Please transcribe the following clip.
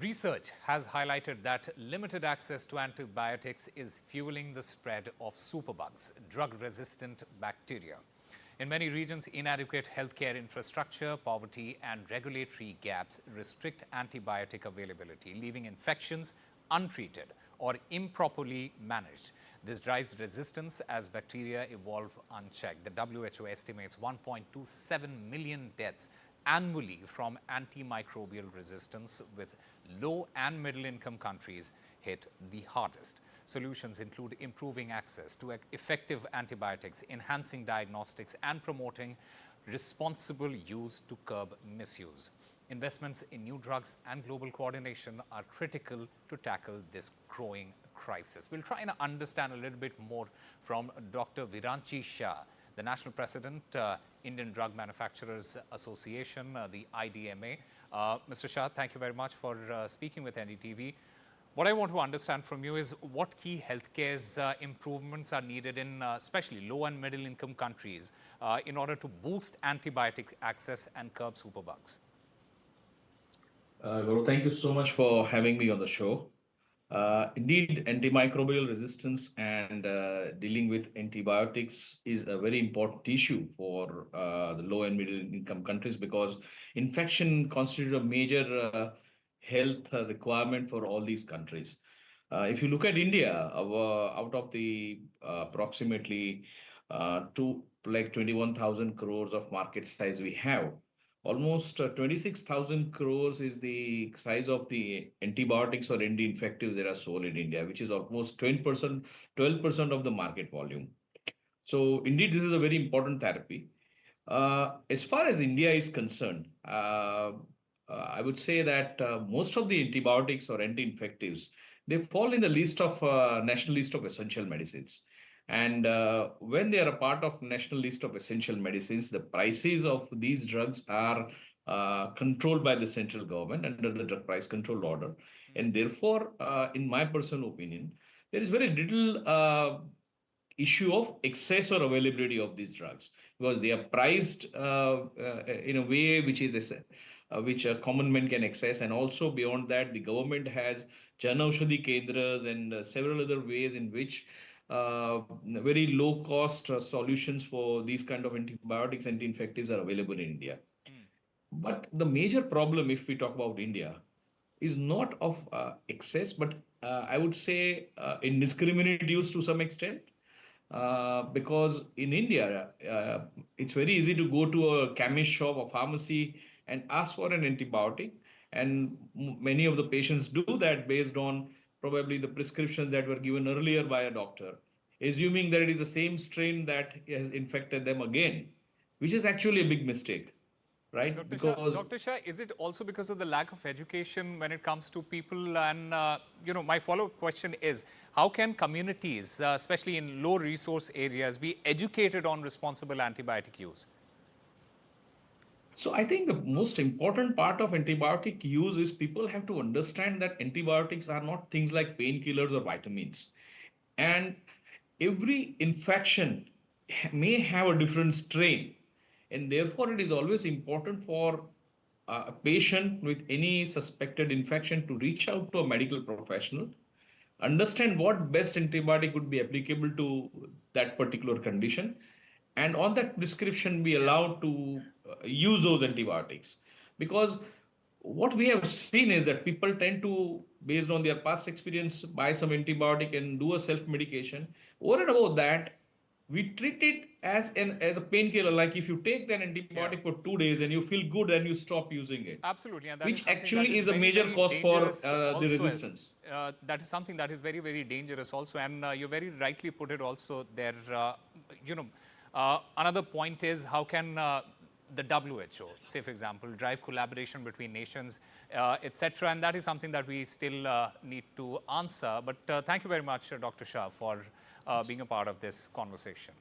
Research has highlighted that limited access to antibiotics is fueling the spread of superbugs, drug-resistant bacteria. In many regions, inadequate healthcare infrastructure, poverty, and regulatory gaps restrict antibiotic availability, leaving infections untreated or improperly managed. This drives resistance as bacteria evolve unchecked. The WHO estimates 1.27 million deaths annually from antimicrobial resistance, with low and middle income countries hit the hardest. Solutions include improving access to effective antibiotics, enhancing diagnostics, and promoting responsible use to curb misuse. Investments in new drugs and global coordination are critical to tackle this growing crisis. We'll try and understand a little bit more from Dr. Viranchi Shah, the National President, Indian Drug Manufacturers Association, the IDMA. Mr. Shah, thank you very much for speaking with NDTV. What I want to understand from you is what key healthcare improvements are needed in especially low and middle income countries in order to boost antibiotic access and curb superbugs. Gaurav, thank you so much for having me on the show. Indeed, antimicrobial resistance and dealing with antibiotics is a very important issue for the low and middle income countries, because infection constitutes a major health requirement for all these countries. If you look at India, out of the approximately 21,000 crores of market size we have, almost 26,000 crores is the size of the antibiotics or anti-infectives that are sold in India, which is almost 12% of the market volume. So indeed, this is a very important therapy. As far as India is concerned, I would say that most of the antibiotics or anti-infectives, they fall in the list of national list of essential medicines. And when they are a part of national list of essential medicines, the prices of these drugs are controlled by the central government under the drug price control order. And therefore, in my personal opinion, there is very little issue of excess or availability of these drugs, because they are priced in a way which a common man can access. And also beyond that, the government has Jan Aushadhi Kendras and several other ways in which very low cost solutions for these kind of antibiotics and anti-infectives are available in India. But the major problem, if we talk about India, is not of excess, but I would say indiscriminate use to some extent. Because in India, it's very easy to go to a chemist shop or pharmacy and ask for an antibiotic. And many of the patients do that based on probably the prescriptions that were given earlier by a doctor, assuming that it is the same strain that has infected them again, which is actually a big mistake, right? Dr. Shah, is it also because of the lack of education when it comes to people? And, my follow-up question is, how can communities, especially in low resource areas, be educated on responsible antibiotic use? So I think the most important part of antibiotic use is people have to understand that antibiotics are not things like painkillers or vitamins. And every infection may have a different strain. And therefore, it is always important for a patient with any suspected infection to reach out to a medical professional, understand what best antibiotic would be applicable to that particular condition, and on that prescription be allowed to use those antibiotics. Because what we have seen is that people tend to, based on their past experience, buy some antibiotic and do a self-medication. Over and above that, we treat it as a painkiller. Like if you take that antibiotic for 2 days and you feel good and you stop using it. Absolutely. And that which is actually is a major cause for the resistance. That is something that is very, very dangerous also. And you very rightly put it also there. Another point is, how can the WHO, say for example, drive collaboration between nations, etc. And that is something that we still need to answer. But thank you very much, Dr. Shah, for being a part of this conversation.